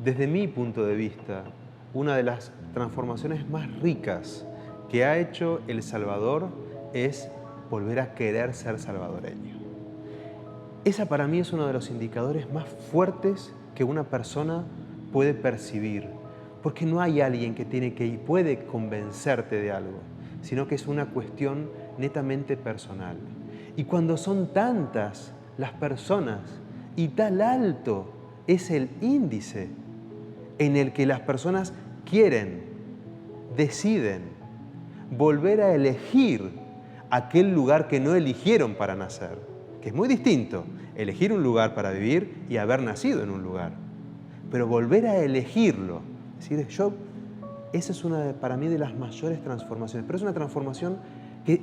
Desde mi punto de vista, una de las transformaciones más ricas que ha hecho El Salvador es volver a querer ser salvadoreño. Esa para mí es uno de los indicadores más fuertes que una persona puede percibir, porque no hay alguien que tiene que y puede convencerte de algo, sino que es una cuestión netamente personal. Y cuando son tantas las personas y tan alto es el índice en el que las personas quieren, deciden volver a elegir aquel lugar que no eligieron para nacer, que es muy distinto, elegir un lugar para vivir y haber nacido en un lugar. Pero volver a elegirlo, es decir, esa es una para mí de las mayores transformaciones, pero es una transformación que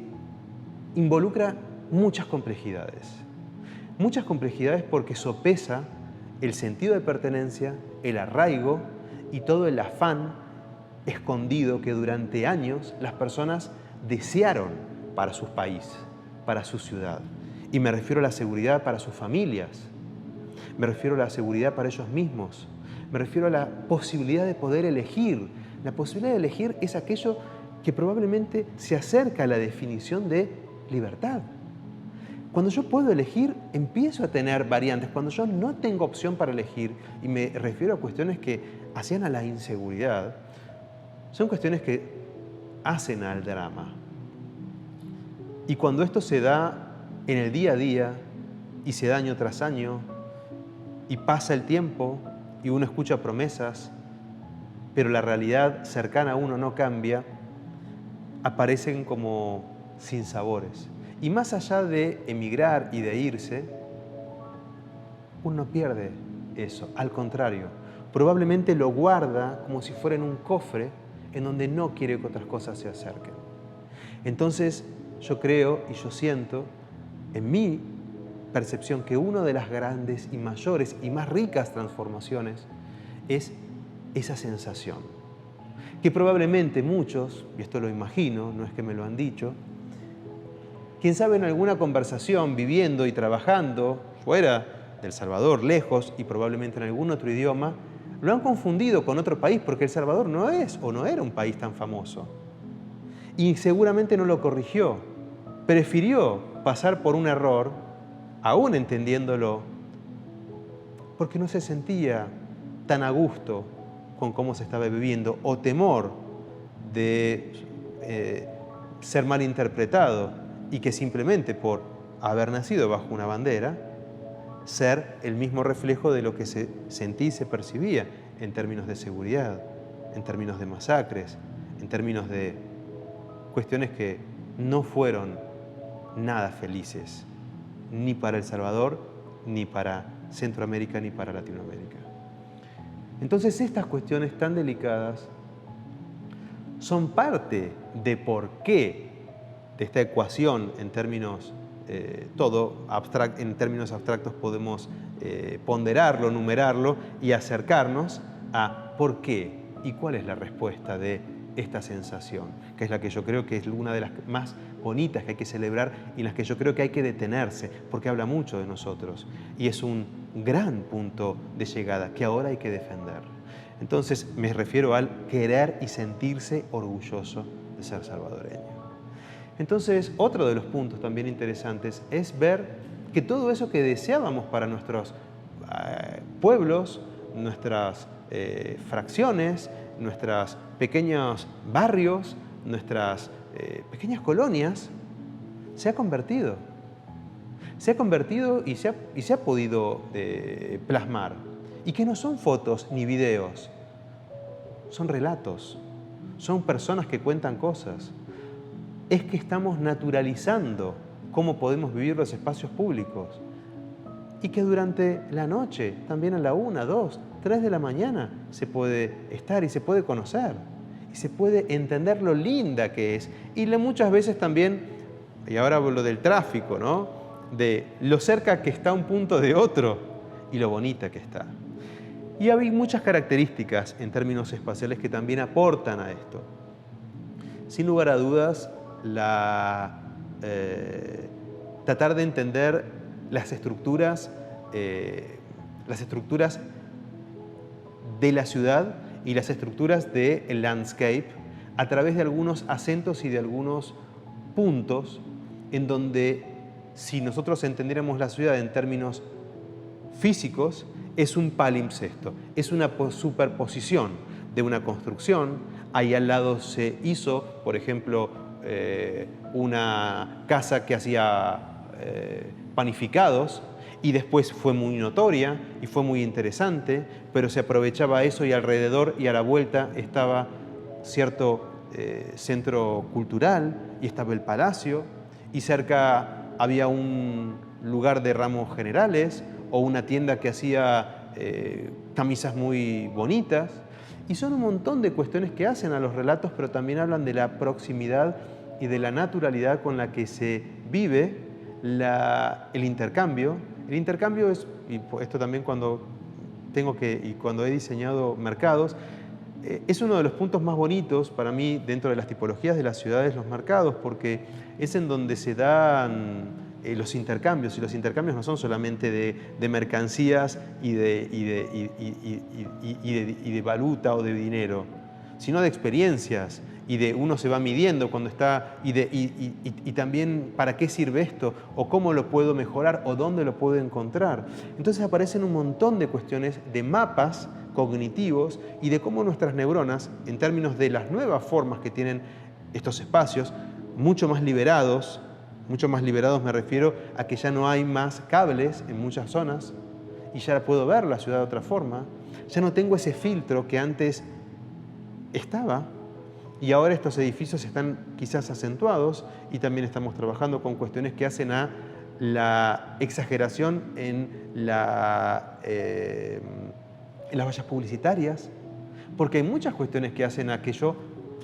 involucra muchas complejidades. Muchas complejidades porque sopesa el sentido de pertenencia, el arraigo y todo el afán escondido que durante años las personas desearon para su país, para su ciudad. Y me refiero a la seguridad para sus familias, me refiero a la seguridad para ellos mismos, me refiero a la posibilidad de poder elegir. La posibilidad de elegir es aquello que probablemente se acerca a la definición de libertad. Cuando yo puedo elegir, empiezo a tener variantes. Cuando yo no tengo opción para elegir, y me refiero a cuestiones que hacían a la inseguridad, son cuestiones que hacen al drama. Y cuando esto se da en el día a día, y se da año tras año, y pasa el tiempo, y uno escucha promesas, pero la realidad cercana a uno no cambia, aparecen como sinsabores. Y más allá de emigrar y de irse, uno no pierde eso. Al contrario, probablemente lo guarda como si fuera en un cofre en donde no quiere que otras cosas se acerquen. Entonces, yo creo y yo siento, en mi percepción, que una de las grandes y mayores y más ricas transformaciones es esa sensación. Que probablemente muchos, y esto lo imagino, no es que me lo han dicho, quién sabe en alguna conversación, viviendo y trabajando fuera de El Salvador, lejos, y probablemente en algún otro idioma, lo han confundido con otro país, porque El Salvador no es o no era un país tan famoso. Y seguramente no lo corrigió. Prefirió pasar por un error, aún entendiéndolo, porque no se sentía tan a gusto con cómo se estaba viviendo, o temor de ser malinterpretado y que simplemente por haber nacido bajo una bandera, ser el mismo reflejo de lo que se sentía y se percibía en términos de seguridad, en términos de masacres, en términos de cuestiones que no fueron nada felices, ni para El Salvador, ni para Centroamérica, ni para Latinoamérica. Entonces, estas cuestiones tan delicadas son parte de por qué de esta ecuación en términos en términos abstractos podemos ponderarlo, numerarlo y acercarnos a por qué y cuál es la respuesta de esta sensación, que es la que yo creo que es una de las más bonitas que hay que celebrar y en las que yo creo que hay que detenerse, porque habla mucho de nosotros y es un gran punto de llegada que ahora hay que defender. Entonces me refiero al querer y sentirse orgulloso de ser salvadoreño. Entonces, otro de los puntos también interesantes es ver que todo eso que deseábamos para nuestros pueblos, nuestras fracciones, nuestros pequeños barrios, nuestras pequeñas colonias, se ha convertido. Se ha convertido y se ha podido plasmar. Y que no son fotos ni videos, son relatos, son personas que cuentan cosas. Es que estamos naturalizando cómo podemos vivir los espacios públicos. Y que durante la noche, también a la 1, 2, 3 de la mañana, se puede estar y se puede conocer. Y se puede entender lo linda que es. Y muchas veces también, y ahora hablo del tráfico, ¿no? De lo cerca que está un punto de otro y lo bonita que está. Y hay muchas características en términos espaciales que también aportan a esto. Sin lugar a dudas, tratar de entender las estructuras de la ciudad y las estructuras del landscape a través de algunos acentos y de algunos puntos en donde, si nosotros entendiéramos la ciudad en términos físicos, es un palimpsesto, es una superposición de una construcción. Ahí al lado se hizo, por ejemplo, una casa que hacía panificados, y después fue muy notoria y fue muy interesante, pero se aprovechaba eso y alrededor y a la vuelta estaba cierto centro cultural y estaba el palacio, y cerca había un lugar de ramos generales o una tienda que hacía camisas muy bonitas. Y son un montón de cuestiones que hacen a los relatos, pero también hablan de la proximidad y de la naturalidad con la que se vive el intercambio. El intercambio es, y esto también cuando he diseñado mercados, es uno de los puntos más bonitos para mí dentro de las tipologías de las ciudades, los mercados, porque es en donde se dan los intercambios, y los intercambios no son solamente de mercancías y de valuta o de dinero, sino de experiencias, y de uno se va midiendo cuando está, y también para qué sirve esto, o cómo lo puedo mejorar, o dónde lo puedo encontrar. Entonces aparecen un montón de cuestiones, de mapas cognitivos, y de cómo nuestras neuronas, en términos de las nuevas formas que tienen estos espacios, mucho más liberados me refiero a que ya no hay más cables en muchas zonas, y ya puedo ver la ciudad de otra forma, ya no tengo ese filtro que antes estaba. Y ahora estos edificios están quizás acentuados, y también estamos trabajando con cuestiones que hacen a la exageración en las vallas publicitarias, porque hay muchas cuestiones que hacen a que yo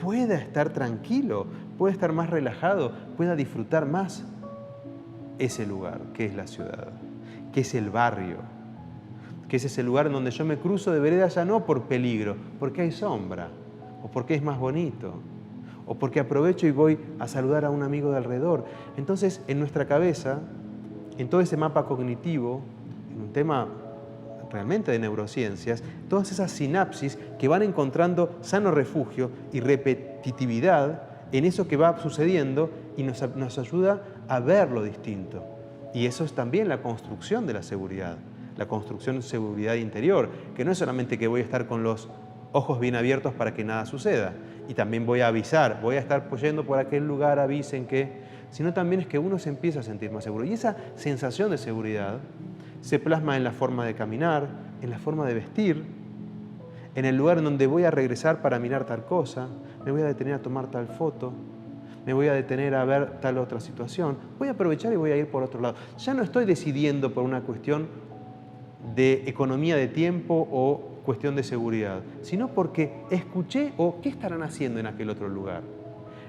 pueda estar tranquilo, pueda estar más relajado, pueda disfrutar más ese lugar que es la ciudad, que es el barrio, que es ese lugar en donde yo me cruzo de vereda ya no por peligro, porque hay sombra, o porque es más bonito, o porque aprovecho y voy a saludar a un amigo de alrededor. Entonces, en nuestra cabeza, en todo ese mapa cognitivo, en un tema realmente de neurociencias, todas esas sinapsis que van encontrando sano refugio y repetitividad en eso que va sucediendo, y nos ayuda a ver lo distinto. Y eso es también la construcción de la seguridad, la construcción de seguridad interior, que no es solamente que voy a estar con los ojos bien abiertos para que nada suceda, y también voy a avisar, voy a estar yendo por aquel lugar, avisen que, sino también es que uno se empieza a sentir más seguro. Y esa sensación de seguridad se plasma en la forma de caminar, en la forma de vestir, en el lugar en donde voy a regresar para mirar tal cosa, me voy a detener a tomar tal foto, me voy a detener a ver tal otra situación, voy a aprovechar y voy a ir por otro lado. Ya no estoy decidiendo por una cuestión de economía de tiempo o cuestión de seguridad, sino porque escuché o qué estarán haciendo en aquel otro lugar.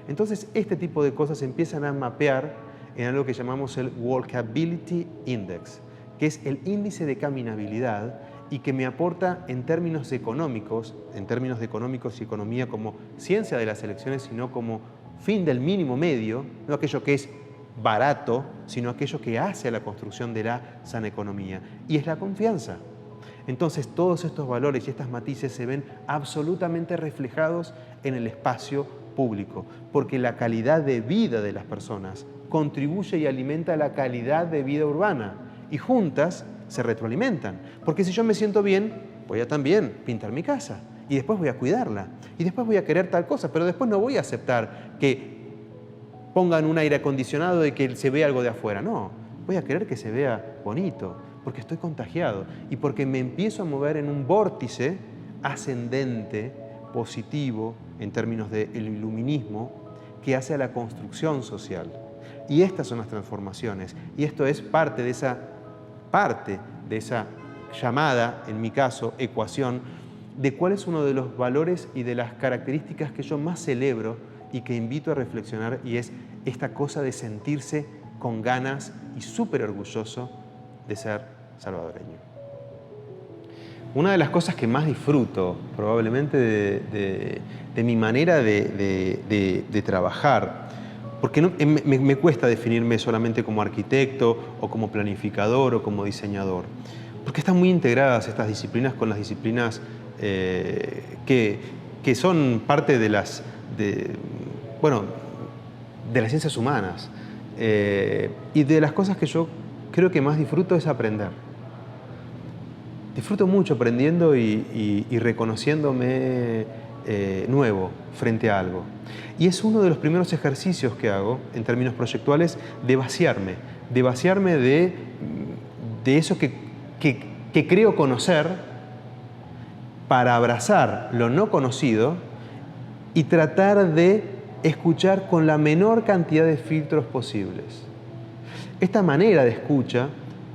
Entonces, este tipo de cosas empiezan a mapear en algo que llamamos el Walkability Index, que es el índice de caminabilidad, y que me aporta en términos económicos y economía como ciencia de las elecciones, sino como fin del mínimo medio, no aquello que es barato, sino aquello que hace a la construcción de la sana economía, y es la confianza. Entonces, todos estos valores y estas matices se ven absolutamente reflejados en el espacio público, porque la calidad de vida de las personas contribuye y alimenta la calidad de vida urbana, y juntas se retroalimentan. Porque si yo me siento bien, voy a también pintar mi casa, y después voy a cuidarla, y después voy a querer tal cosa, pero después no voy a aceptar que pongan un aire acondicionado y que se vea algo de afuera. No, voy a querer que se vea bonito, porque estoy contagiado y porque me empiezo a mover en un vórtice ascendente, positivo, en términos del iluminismo, que hace a la construcción social. Y estas son las transformaciones, y esto es parte de esa llamada, en mi caso, ecuación, de cuál es uno de los valores y de las características que yo más celebro y que invito a reflexionar, y es esta cosa de sentirse con ganas y súper orgulloso de ser salvadoreño. Una de las cosas que más disfruto, probablemente, de mi manera de trabajar, porque me cuesta definirme solamente como arquitecto o como planificador o como diseñador, porque están muy integradas estas disciplinas con las disciplinas que son parte de las ciencias humanas. Y de las cosas que yo creo que más disfruto es aprender. Disfruto mucho aprendiendo y reconociéndome nuevo frente a algo. Y es uno de los primeros ejercicios que hago en términos proyectuales de vaciarme de eso que creo conocer, para abrazar lo no conocido y tratar de escuchar con la menor cantidad de filtros posibles. Esta manera de escucha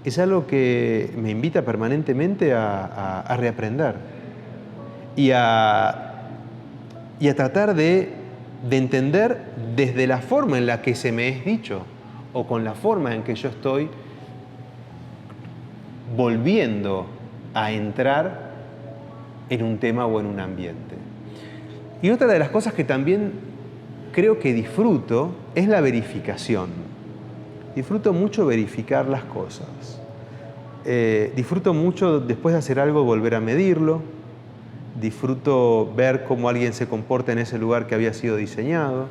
es algo que me invita permanentemente a reaprender y a tratar de entender desde la forma en la que se me es dicho o con la forma en que yo estoy volviendo a entrar en un tema o en un ambiente. Y otra de las cosas que también creo que disfruto es la verificación. Disfruto mucho verificar las cosas. Disfruto mucho, después de hacer algo, volver a medirlo. Disfruto ver cómo alguien se comporta en ese lugar que había sido diseñado.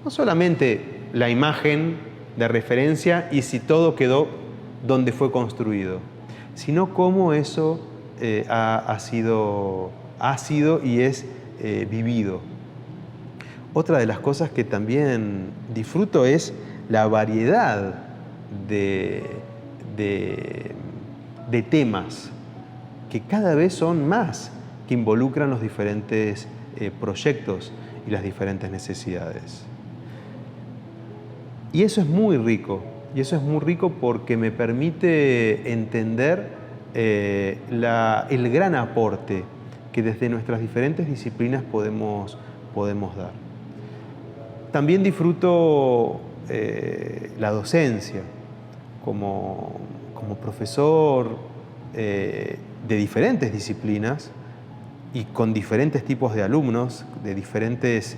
No solamente la imagen de referencia y si todo quedó donde fue construido, sino cómo eso ha sido y es vivido. Otra de las cosas que también disfruto es la variedad de temas que cada vez son más, que involucran los diferentes proyectos y las diferentes necesidades. Y eso es muy rico, porque me permite entender el gran aporte que desde nuestras diferentes disciplinas podemos dar. También disfruto la docencia como profesor de diferentes disciplinas y con diferentes tipos de alumnos, de diferentes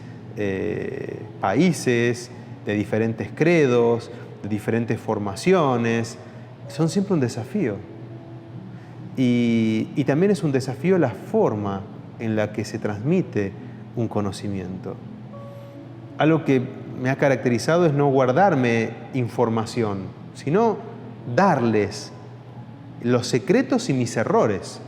países, de diferentes credos, de diferentes formaciones. Son siempre un desafío. Y también es un desafío la forma en la que se transmite un conocimiento. Algo que me ha caracterizado es no guardarme información, sino darles los secretos y mis errores.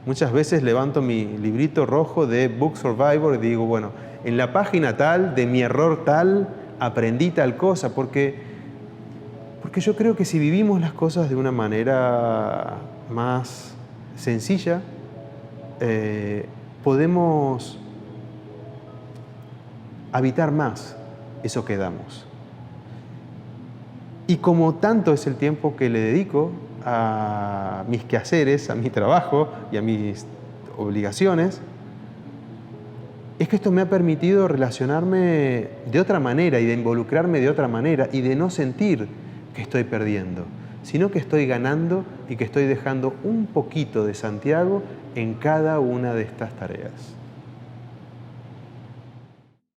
Muchas veces levanto mi librito rojo de Book Survivor y digo, bueno, en la página tal, de mi error tal, aprendí tal cosa, porque yo creo que si vivimos las cosas de una manera más sencilla, podemos habitar más eso que damos. Y como tanto es el tiempo que le dedico a mis quehaceres, a mi trabajo y a mis obligaciones, es que esto me ha permitido relacionarme de otra manera y de involucrarme de otra manera y de no sentir que estoy perdiendo, sino que estoy ganando y que estoy dejando un poquito de Santiago en cada una de estas tareas.